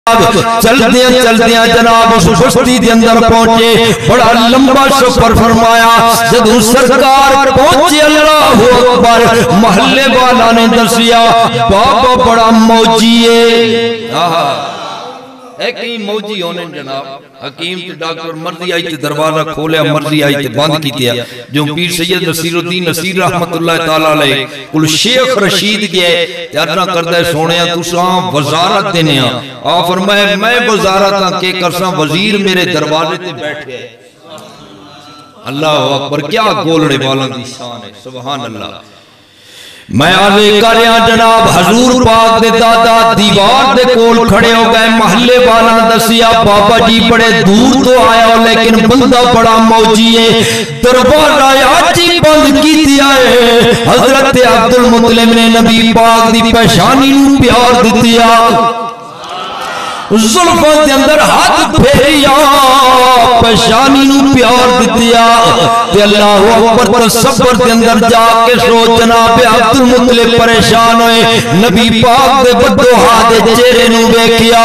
चलदियां जनाब उस बस्ती के अंदर पहुंचे। बड़ा लंबा सफर फरमाया। जदों सरकार पहुंचे अल्लाहु अकबर, महल्ले वाला ने दसिया बाबा बड़ा मौजी है। हकीम मौजी होने जनाब, हकीम ते डॉक्टर मर्जी आई ते दरवाजा खोलिया, मर्जी आई ते बंद किया। जो पीर सैयद नसीरुद्दीन नसीर रहमतुल्लाह तआला अलैह कुल शेख रशीद गए ते अर्ज़ा करदा सोनिया तुसां वजारत देने आ फरमाया मैं वजारत के करसा, वजीर मेरे दरवाजे ते बैठे। अल्लाह अकबर, क्या गोलड़े वालों की शान है, सुभान अल्लाह। मैं आगे कर जनाब हजूर पाक दे दादा दीवार दे कोल खड़े हो गए। महल्ले वाला दसिया बाबा जी बड़े दूर तो आया लेकिन बंदा बड़ा मौजी है। दरबारा आज ही बंद की दिया है। हजरत अब्दुल मुत्तलिब ने नबी पाक दी पेशानी नूं प्यार दितिया, जुल्फां दे अंदर हाथ फेरिया, पेशानी नूं प्यार दितिया ते अल्लाहु अकबर पर सबर दे अंदर जाके सोच जनाब अब्दुल मुत्तलिब परेशान होए। नबी पाक दे बददुआ दे चेहरे नूं देखिया।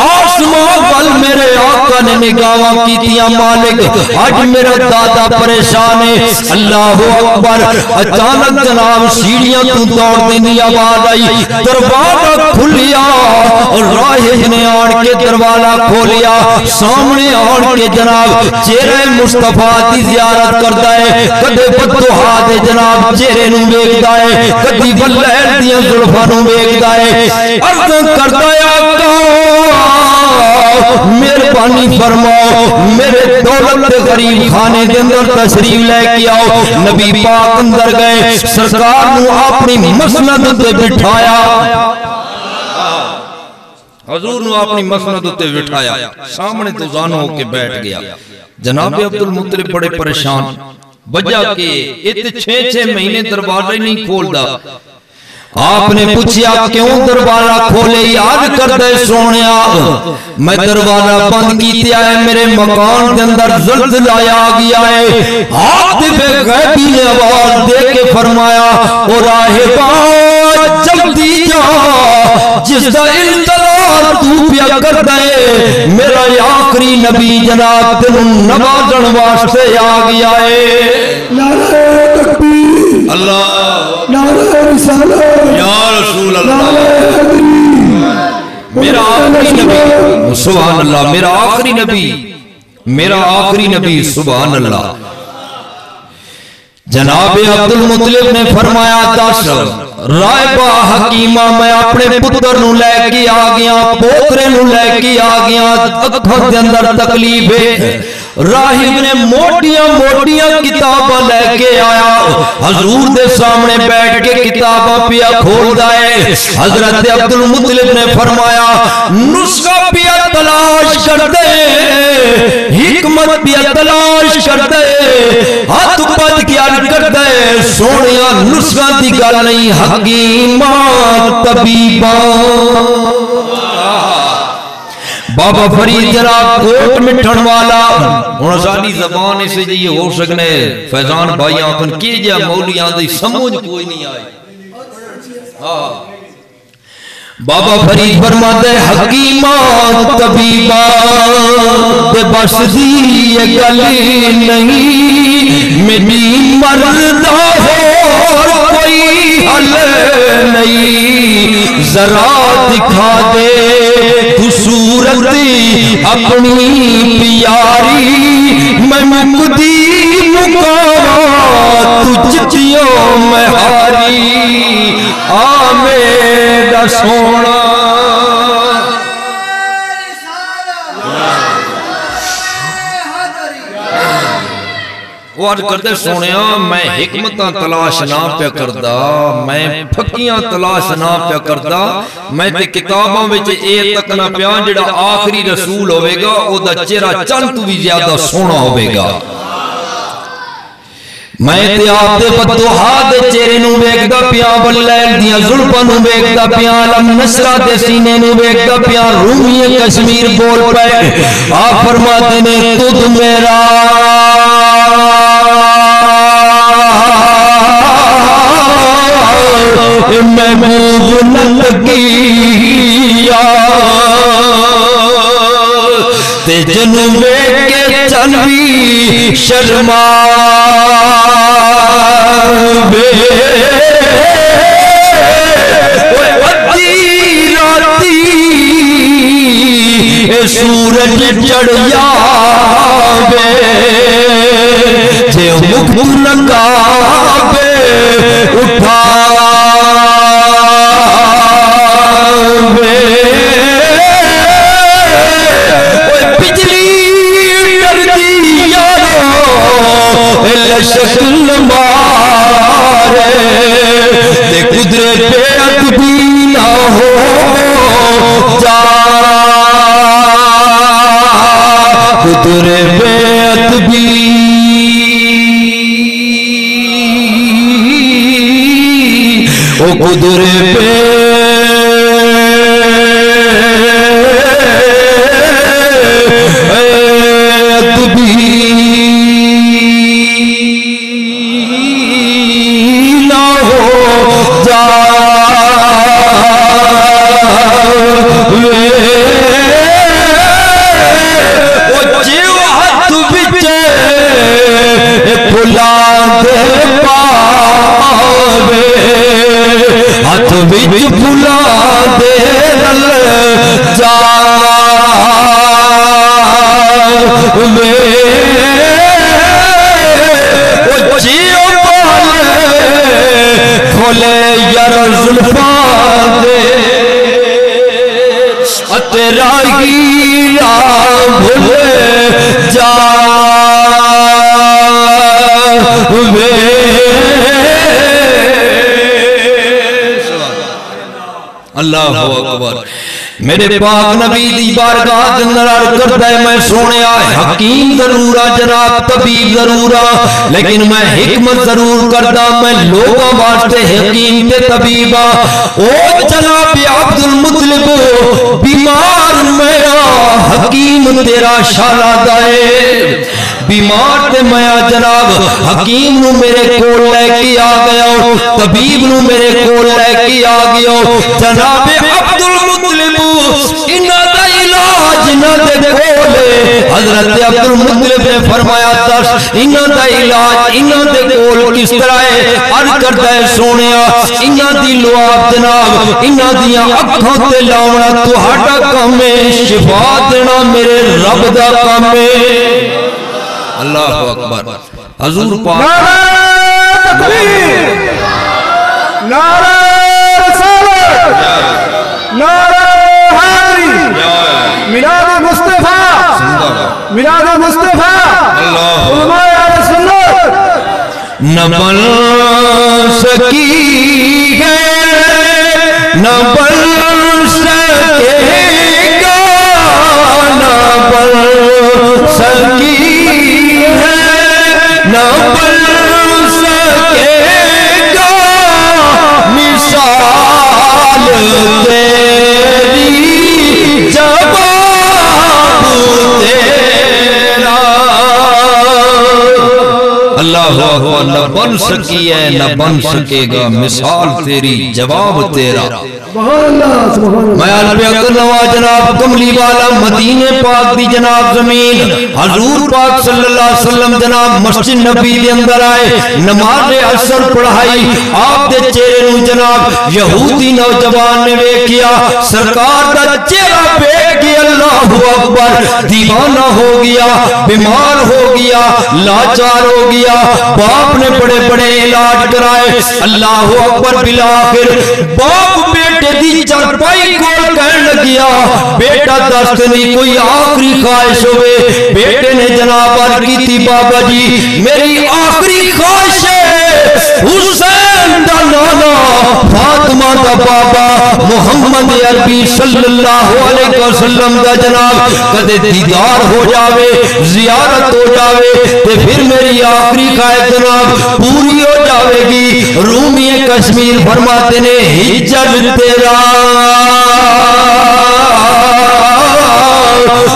आसमान वल मेरे आका ने निगाहां कीतियां, मालिक आज मेरा दादा परेशान है। अल्लाहु अकबर, अचानक जनाब सीढ़ियां तू दौड़ने दी आवाज आई। दरवाजा खुलिया और राहिब ने के दरवाजा खोलिया। सामने आन के जनाब चेहरे मुस्तफा की जियारत करता है। कदे बददुआ दे जनाब चेहरे नूं वेखदा है, कदी बल्लैल दियां जुल्फां नूं वेखदा है। अर्ज़ करदा है आका मेहरबानी फरमाओ, मेरे दौलत गरीब खाने के अंदर तशरीफ लेके आओ। नबी पाक अंदर गए, सरकार नूं अपनी मसनद ते बिठाया। हजूर ने अपनी मसनद उत्ते बिठाया, सामने तो जानो होके बैठ गया। जनाब अब्दुल मुत्तलिब बड़े परेशान, वजह के इतने 6-6 महीने दरवाजा नहीं खोलदा। आपने पूछा क्यों दरवाजा खोले? याद कर दे सोनिया मैं दरवाजा बंद किया है, मेरे मकान के अंदर ज़ल्ज़ला आ गया है। हाथ पे गैबी ने आवाज दे के फरमाया ओ राहिबा जल्दी जा, जिसदा इंतजार तू पिया कर दे, मेरा आखिरी नबी जनाब तेनू नवाजन वास्ते आ गया है। नारे तकबीर, अल्लाह नारे रिसालत, या रसूल अल्लाह, मेरा आखिरी नबी सुभान अल्लाह, मेरा आखिरी नबी, मेरा आखिरी नबी सुभान अल्लाह। जनाब अब्दुल मुत्तलिब ने फरमाया दस रायबा हकीमा मैं अपने पुत्र नूं लेके आ गया, पोतरे नूं लेके आ गया, अखां दे अंदर तकलीफ है। राहिब ने मोटियां मोटियां किताबां लेके आया, हजूर दे सामने बैठ के किताबां पिया खोलदा है। हजरत अब्दुल मुत्तलिब ने फरमाया नुस्खा पिया तलाश कर दे, हिकमत पिया तलाश कर दे, हाथ पद की अर्ज कर दे। सोनिया नुस्खा दी गल नहीं, हकीमा तबीबा। बाबा फरीद जनाब कोट मिठन वाला हुण साडी ज़बान से जी हो सकने फैजान भाई आखन के जा मौलियां दी समझ कोई नहीं आई। हां बाबा फरीद फरमाते हकीमा तबीबा दे बस दी ये गल नहीं, मेरी मर्दा हो कोई हल नहीं, जरा दिखा दे तू सूरत अपनी प्यारी, मैं मुक्ति मुकावा तू चिट्ठियों में हारी, आ मेरा सोना। वो अर्ज करते सोनिया मैं हिकमत तलाश ना पे करदा, मैं फकियां तलाश ना पे करदा, मैं ते किताबां विच ए तकना पिया जेड़ा आखिरी रसूल होवेगा ओदा चेहरा चंद तू भी ज्यादा सोहना होवेगा। मैं ते आप दे बददुआ दे चेहरे नूं वेखदा पिया, बल्लैल दियां जुल्फां नूं वेखदा पिया, लम नसरा दे सीने नूं वेखदा पिया, रूमी कश्मीर बोल पे। आप फरमाते ने तुझ मेरा महबूब न लगिया, ते जनूबे के चनवी शर्मा बे सूरज चढ़ जावे जे मुख लगावे उठावे बिजली डरदी यारो शक्ल मारे ते कुदरे बेअदबी ना हो जा कुदरे बेअदबी ओ कुदरे बेअदबी ना हो जा हाथ बिच फुला दे जावे खोले यार जुल्फा दे तेरा हीरा भूले जावे अल्लाह अकबर। मेरे पाक नबी दी बारगाह दे अंदर अर्ज करदा है मैं सोनिया हकीम जरूर आ जनाब तबीब जरूर आ लेकिन मैं हिकमत जरूर करदा मैं लोगों वास्ते हकीम ते तबीब आ ओ जनाब अब्दुल मुत्तलिब बीमार मैं हकीम तेरा शाला दाए बीमार ते मैं जनाब हकीम नु मेरे कोल लेके आ गया तबीब नु मेरे कोल लेके आ गया जनाब अब्दुल मुत्तलिब इन्ना दा इलाज ना दे कोले हजरत अब्दुल मुत्तलिब ने फरमाया दस इन्ना दा इलाज इन्ना दे कोल किस तरह है अर्ज करदा है सोनिया इन्ना दी लुआब जनाब इन्ना दियां अखां ते लावना तुहाडा काम है शिफा देना मेरे रब दा काम है अल्लाह अकबर। हुजूर पाक नारा तकबीर नारा रिसालत नारा हैदरी मिलाद मुस्तफा मिलाद मुस्तफा उलमा अहले सुन्नत न बन सकी है न बन सकेगा न बन सकी न बन सकेगा मिसाल तेरी जवाब तेरा अल्लाह न बन सकी है न बन सकेगा मिसाल तेरी जवाब तेरा मैं जनाब कमली वाला मदीने पाक दी जनाब जमीन हजूर पाक सल्लल्लाहु अलैहि वसल्लम जनाब मस्जिद नबी दे अंदर आए नमाज असर पढ़ाई आप दे चेहरे नु जनाब यहूदी नौजवान ने देखिया सरकार दा चेहरा देख के अल्लाहु अकबर दीवाना हो गया बीमार हो गया लाचार हो गया बाप ने बड़े बड़े इलाज कराए अल्लाहु अकबर बिला आखिर बाप बेटे दी चारपाई कोल कहन लगिया बेटा दस नहीं कोई आखिरी ख्वाहिश होवे बेटे ने जनाब अर्ज की बाबा जी मेरी आखिरी ख्वाहिश है हुसैन दा नाना फातिमा दा बाबा मुहम्मद अरबी सल्लल्लाहु अलैहि वसल्लम दा जनाब कदे दीदार हो जावे जियारत हो जावे ते फिर मेरी आखिरी ख्वाहिश जनाब पूरी हो जाएगी। रूमी कश्मीर फरमाते ने हिजर तेरा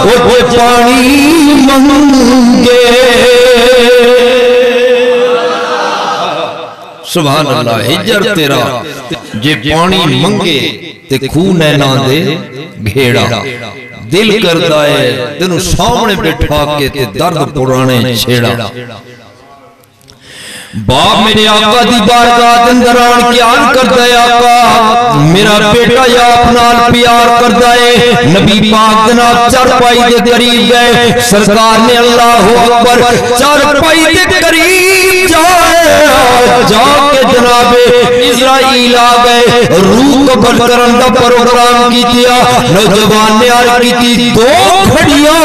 वो पानी मंगे सुभान अल्लाह हिजर तेरा जे पानी मंगे ते खूह नैना दे घेड़ा दिल करता है तेनू सामने बैठा के ते दर्द पुराने छेड़ा। बाप मेरे आका दी बारगाह दे अंदर आन के आन करदा है आका मेरा बेटा या अपना प्यार करदा है। नबी पाक जनाब चारपाई दे करीब गए, सरकार ने अल्लाह अकबर चारपाई दे करीब जाके जनाबे इजराइल आ गए, रूह कबल करन दा प्रोग्राम कीतिया। नौजवान ने अर्ज कीती दो खड़ियां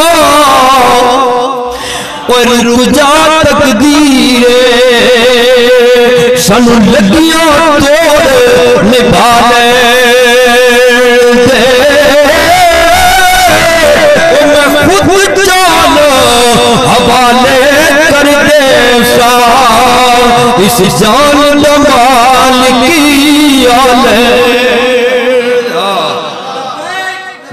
और रुक जा तकदीर सानू लगियां तोड़ निभा ले मैं खुद जान हवाले कर दे इस जान मालिकी आले।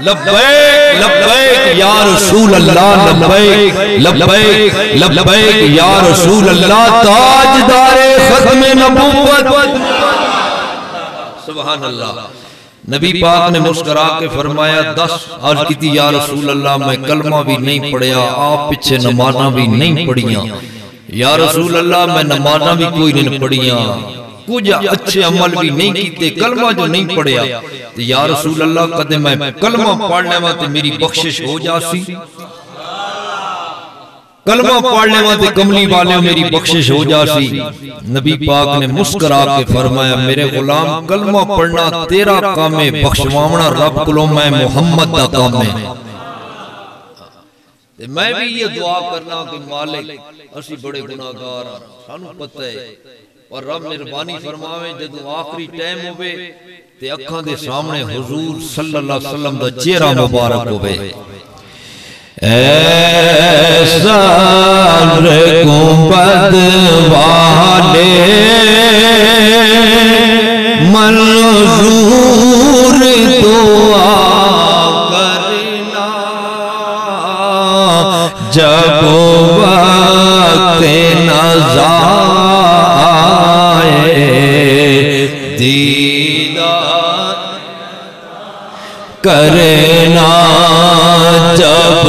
लब्बैक लब्बैक या रसूल अल्लाह, लब्बैक लब्बैक लब्बैक या रसूल अल्लाह, ताजदारे खत्मे नबूवत सुभान अल्लाह। नबी पाक ने मुस्कुरा के फरमाया 10 अर्ज की या रसूल अल्लाह मैं कलमा भी नहीं पढ़िया, आप पीछे नमाज़ा भी नहीं पढ़िया। या रसूल अल्लाह मैं नमाज़ा भी कोई नहीं पढ़िया, कुछ अच्छे अमल भी नहीं कीते, कलमा जो नहीं पढ़िया। तो या रसूल अल्लाह कदे मैं कलमा पढ़ लेवा तो मेरी बख्शिश हो जासी, कलमा पढ़ लेवा तो कमली वाले मेरी बख्शिश हो जासी। नबी पाक ने मुस्कुरा के फरमाया मेरे गुलाम कलमा पढ़ना तेरा काम है, बख्शवावना रब कोलों मैं मुहम्मद दा काम है। मैं भी ये दुआ करना कि मालिक असी बड़े गुनाहगार हां, सानू पता है, और रब मेहरबानी फरमावे जदों आखिरी टाइम होवे ते अखां दे सामने हुजूर सल्लल्लाहु अलैहि वसल्लम दा चेहरा मुबारक होवे। ऐसा गुंबद वाले मंजूर दुआ करना जब वक्त नज़ा दीदार करना जब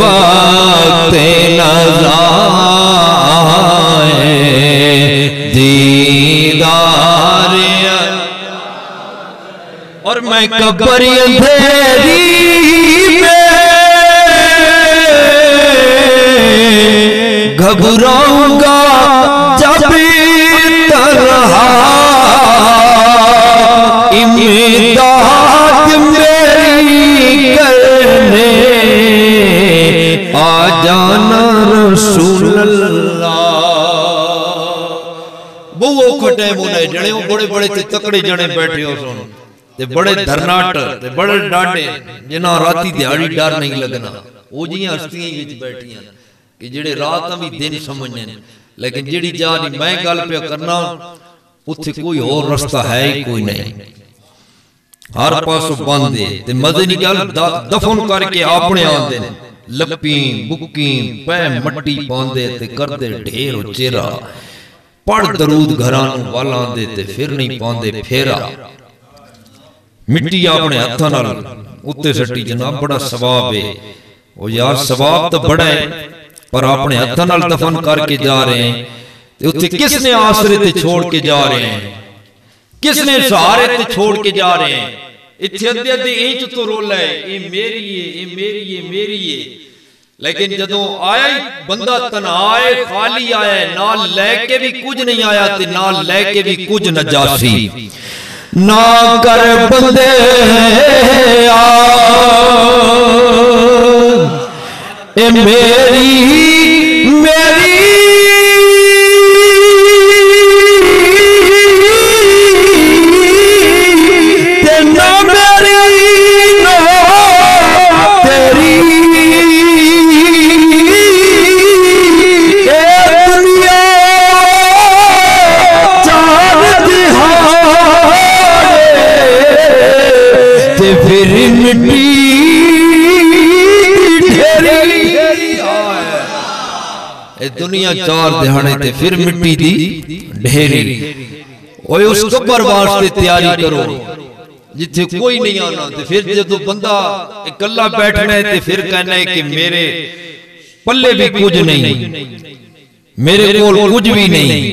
वक्त नज़ार दीदार। और मैं कब्र अंधेरी में घबराऊंगा जब तरहा इमदाद मेरी करने आ जाना रसूल अल्लाह। बहुत औखा टाइम होना है, जने बड़े बड़े ते तकड़े जने बैठे हो सुन ते बड़े धरनाट ते बड़े डाडे जिन्हां राती दिहाड़ी डर नहीं लगना, वो जियां हस्तियां विच बैठियां कि जेड़े रात भी दिन समझने, लेकिन जेड़ी जा नहीं मैं गल पे करना उत्थे कोई और रास्ता है ही कोई नहीं, हर पासों बंद है। ते मजे दी गल दफन करके अपने आंदे ने लपी बुक्की पै मट्टी पांदे ते करदे ढेर चेहरा पढ़ दरूद घरां नूं वल आंदे ते फिर नहीं पांदे फेरा। मिट्टी अपने हत्थां नाल उत्ते सट्टी जनाब बड़ा सवाब है। ओ यार सवाब तो बड़ा है पर अपने हत्थां नाल दफन करके जा रहे हैं ते उत्ते किसने आसरे ते छोड़ के जा रहे हैं, किसने सहारे ते छोड़ के जा रहे हैं। इत्थे अद्धे अद्धे इंच तो रोला है ये मेरी है ये मेरी है मेरी है, लेकिन जदों आया ही बंदा तन्हा है खाली आया है, नाल लेके भी कुछ नहीं आया ते नाल लेके भी कुछ नजासी ना कर बंदे आ ए मेरी मेरी दुनिया चार दिहाड़े ते फिर मिट्टी दी ढेरी। ओए उस कब्र वास्ते तैयारी करो, जिथे कोई नहीं आना, तो फिर जो बंदा इकल्ला बैठना है तो फिर कहना है कि मेरे पल्ले भी कुछ नहीं, मेरे कोल कुछ भी नहीं।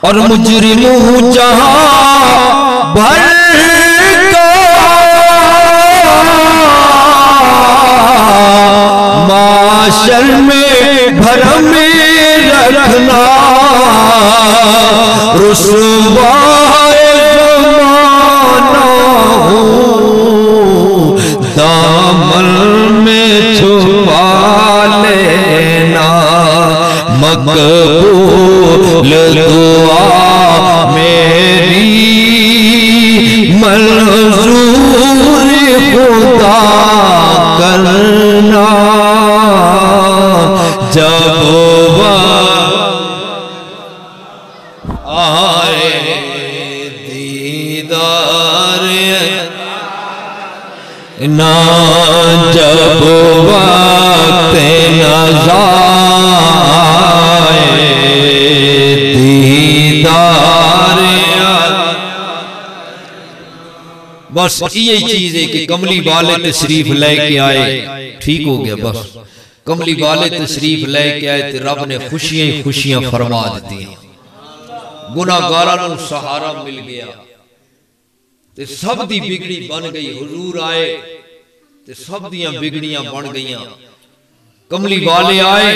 और मुजरिम हूं जहां भर का माशर में भरम रखना, रुसवाए ज़माना हूँ दामन में छुपा लेना, मकबूल दुआ मेरी मंजूर खुदा करना, जब आए दीदार ना, जब वक्त नज़ा बस यही चीज है कि कमली वाले तशरीफ लेके आए, ठीक हो गया। बस कमली वाले तशरीफ लेके आए तो रब ने खुशियां ही खुशियां फरमा दी, गुनाहगारां नूं सहारा मिल गया, ते सब दी बिगड़ी बन गई। हुजूर आए ते सब दियां बिगड़ियां बन गईयां। कमली वाले आए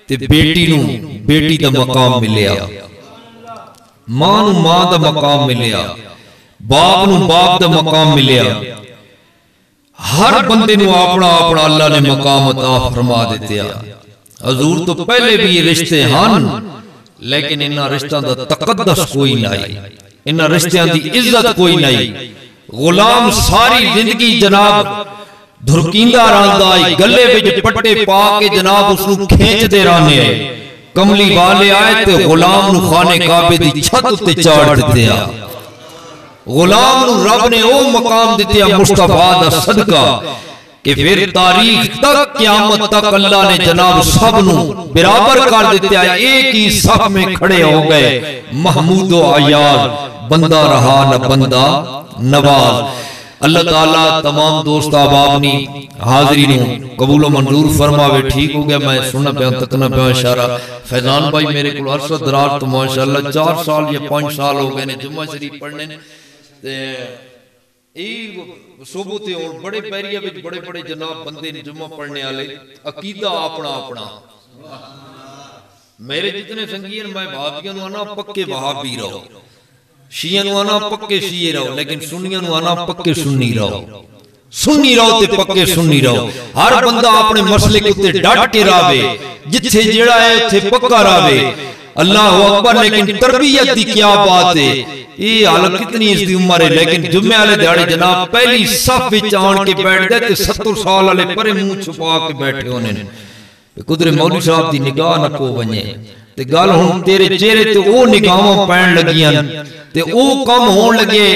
ते बेटी नूं बेटी दा मकाम मिलिया, मां नूं मां दा मकाम मिलिया, बाप नूं बाप दा मकाम मिलिया। हर बंदे नूं अपना अपना अल्लाह ने मकाम अता फरमा दित्या। हजूर तो पहले भी ये रिश्ते हन, लेकिन इन्हां रिश्तां दा तकद्दस कोई नहीं, इन्हां रिश्तियां दी इज्जत कोई नहीं। गुलाम सारी जिंदगी जनाब धुरकींदा रहिंदा है, गले विच पट्टे पा के जनाब उसनूं खींचदे रहने। कमली वाले आए ते गुलाम नूं खाने काबे दी छत उत्ते चाढ़ दित्या। गुलाम नूं रब ने ओ मकाम दित्या मुस्तफा दा सदका कि फिर तारीख तक क़यामत तक अल्लाह ने जनाब सब नूं बराबर कर दित्या। एक ही सफ में खड़े हो गए, महमूद व अयाज, बंदा रहा न बंदा नवाज। अल्लाह ताला तमाम दोस्त अहबाब नी हाजिरी नूं कबूल व मंजूर फरमावे। ठीक हो गया, मैं सुनना पिया तकना पिया इशारा। फैजान भाई मेरे को अरसा दराज तो माशाअल्लाह 4 साल या 5 साल हो गए ने जुम्मा शरीफ पढ़ने ते सुबह ते और बड़े पैरिया विच बड़े बड़े जनाब बंदे ने जुम्मा पढ़ने वाले, अकीदा अपना अपना। मेरे जितने संगी मैं वहाबियों नूं आना पक्के वहाबी रहो, शिया नूं आना पक्के शिये रहो, लेकिन सुन्नियां नूं आना पक्के सुन्नी रहो। सुन्नी रहो ते पक्के सुन्नी रहो। हर बंदा अपने मसले के उत्ते डट के रहे, जिथे जेड़ा है उत्थे पक्का रहे। अल्लाह अकबर। लेकिन तरबियत की क्या बात है, ये हालत कितनी इसकी उम्र है, लेकिन जुम्मे वाले दिहाड़े जनाब पहली सफ विच आन के बैठ गए ते 70 साल वाले परे मुंह छुपा के बैठे होने। कुदरे मौलवी साहब दी निगाह न को वने ते गल हुण तेरे चेहरे ते ओ निगाहां पैण लगियां ते ओ कम होण लगे।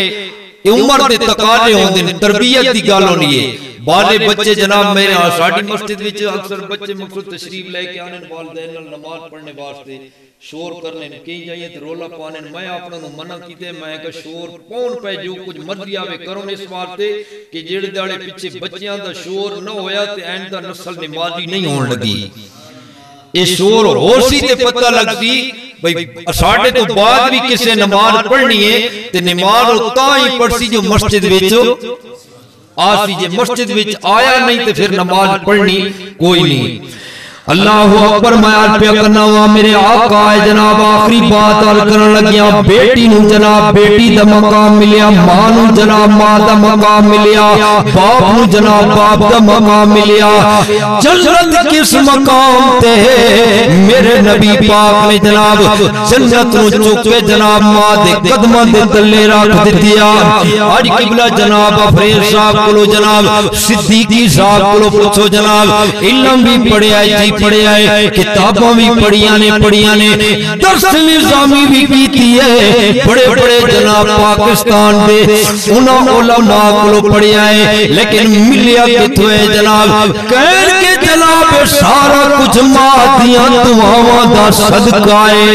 उम्र दे तकाजे होंदे ने, तरबियत दी गल होनी है। बाले बच्चे जनाब मेरे साडी मस्जिद विच अक्सर बच्चे मकसूद तशरीफ लेके आने वालिदैन नाल नमाज पढ़ने वास्ते शोर करने कई जाइए तो रोला पाने। मैं अपना मना कीते, मैं कहा शोर कौन पे जो कुछ मर्जी आवे करो इस वास्ते कि जेड़े दाड़े पिछे बच्चियां दा शोर न होया ते ऐन दा नस्ल नमाजी नहीं होने लगी। ये शोर होसी ते पता लगती भाई साढ़े तो बाद भी किसी नमाज पढ़नी है ते नमाज तां ही पढ़सी जो मस्जिद विच आसी, जे मस्जिद विच आया नहीं तो फिर नमाज पढ़नी कोई नहीं। अल्लाह अकबर। मैं आज पे करना वा मेरे आका है जनाब आखिरी बात और करन लगिया। बेटी नु जनाब बेटी दा मकाम मिलिया, मां नु जनाब मां दा मकाम मिलिया, बाप नु जनाब बाप दा मकाम मिलिया। जन्नत किस मकाम ते मेरे नबी पाक ने जनाब जन्नत नु चुक के जनाब मां दे कदमां दे तले रख दितिया। आज किबला जनाब अफरीर साहब कोलो जनाब सिद्दीकी साहब कोलो पूछो जनाब इल्म भी पढ़िया जी पढ़िया है, किताबां भी पढ़िया ने दर्स निज़ामी भी कीती है। बड़े बड़े जनाब पाकिस्तान दे उन्हां उलमा कोलों पढ़िया है, लेकिन मिलिया किथों है जनाब कहर के जनाब सारा कुछ मां दियां दुआवां दा सदका है।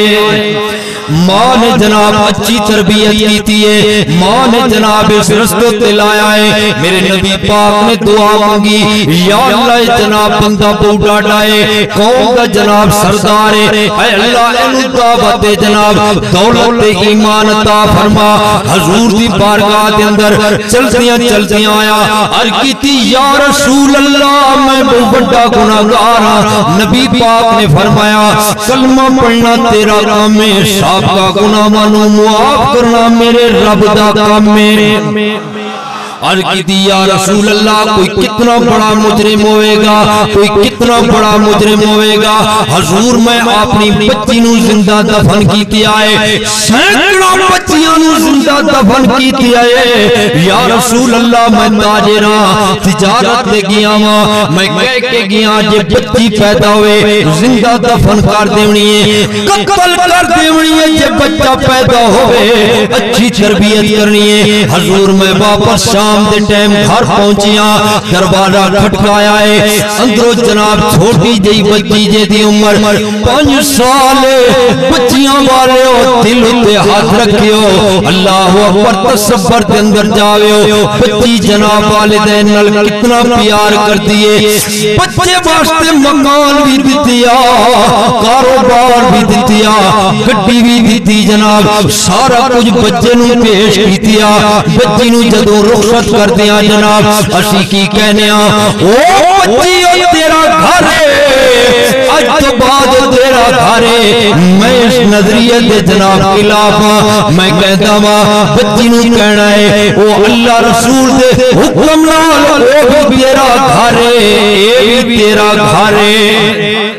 मां ने जनाब अच्छी तरबियत की है, मां ने जनाब इस रस्ते ते लाया है। मेरे नबी पाक ने दुआ मांगी, या अल्लाह जनाब बंदा बूढ़ा डाए कौम का जनाब सरदार है, ऐ अल्लाह इनु दावत दे जनाब दौलत ते ईमान अता फरमा। हुजूर दी बारगाह दे अंदर चलदियां चलदियां आया, अर्ज कीती या रसूल अल्लाह मैं बहुत बड़ा गुनाहगार हां। नबी पाक ने फरमाया कलमा पढ़ना तेरा काम है, साबका गुनाहां नू मुआफ करना मेरे रब दा काम है। अर्ज की या रसूल अल्लाह कोई कितना बड़ा मुजरिम होएगा, कोई कितना बड़ा मुजरिम होएगा। हुजूर मैं अपनी बच्ची नू जिंदा दफन कीतिया है, सैकड़ों बच्चियां नू जिंदा दफन कीतिया है। या रसूल अल्लाह मैं ताजिर हां, तिजारत ते गया वां, मैं कह के गया जे बच्ची पैदा होए जिंदा दफन कर देवनी है, कत्ल कर देवनी है। जे बच्चा पैदा होए अच्छी तरबियत करनी है। हुजूर मैं वापस दे टाइम घर पहुंचिया, दरवाजा खटकाया है, अंदरों जनाब छोटी जी बच्ची जेदी उम्र 5 साल, बच्चियां वाले हो दिल उत्ते हाथ रखियो, अल्लाह अकबर तसव्वुर दे अंदर जावियो। बच्ची जनाब वालिदैन नाल कितना प्यार करती है, बच्चे वास्ते मकान भी दितिया, कारोबार भी दितिया, गड्डी भी दिती जनाब, सारा कुछ बच्चे नू पेश कीतिया। बच्ची नू जदों रुखसत कर दिया जनाब असी की कहने ओ बच्ची ओ तेरा घर है, आज तो बाद तेरा घर है। मैं इस नजरिए के जनाब खिलाफ मैं कहता वा बच्ची नू कहना है ओ अल्लाह रसूल दे हुक्म नाल ओ भी तेरा घर है, ए भी तेरा घर है,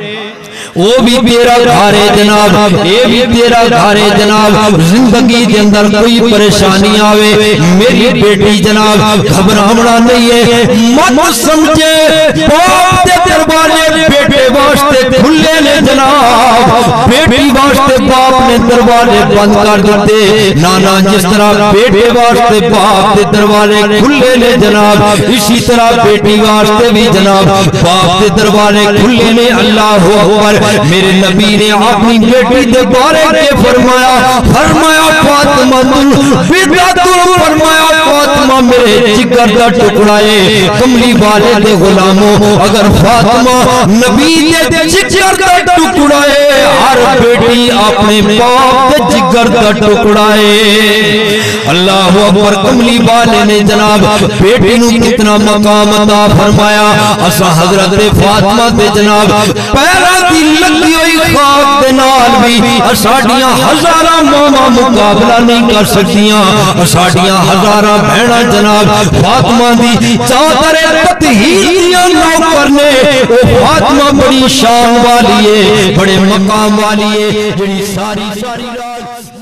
वो भी तेरा घर है जनाब, ये भी तेरा घर है जनाब। जिंदगी के अंदर कोई परेशानी आवे मेरी बेटी जनाब घबरावना नहीं है, मत समझे बाप दे दरवाजे बेटे वास्ते खुले ने जनाब, बेटी वास्ते बाप ने दरवाजे बंद कर दिते। नाना जिस तरह बेटे वास्ते बाप के दरवाजे खुले ने जनाब, इसी तरह बेटी वास्ते भी जनाब बाप के दरवाजे खुले ने। अल्लाह अकबर। मेरे नबी ने अपनी बेटी के बारे में फरमाया, फरमाया फातिमा फरमाया फातिमा मेरे जिगर का टुकड़ा है। कमली वाले दे गुलामों अगर फातिमा नबी दे जिगर का टुकड़ा है, हर बेटी अपने बाप के जिगर का टुकड़ा है। अल्लाह अकबर। कमली वाले ने जनाब बेटी नू कितना मकाम अता फरमाया। असा हजरत फातिमा ते जनाब पैरा दी लगी हुई खाक दे नाल भी साडियां हजारां मावां मुकाबला नहीं कर सकदियां। साडियां हजारां बहना जनाब फातिमा दी चादर ततहीर दियां नौकर ने। ओ फातिमा बड़ी शान वाली है, बड़े मकाम वाली है, जेड़ी सारी सारी रात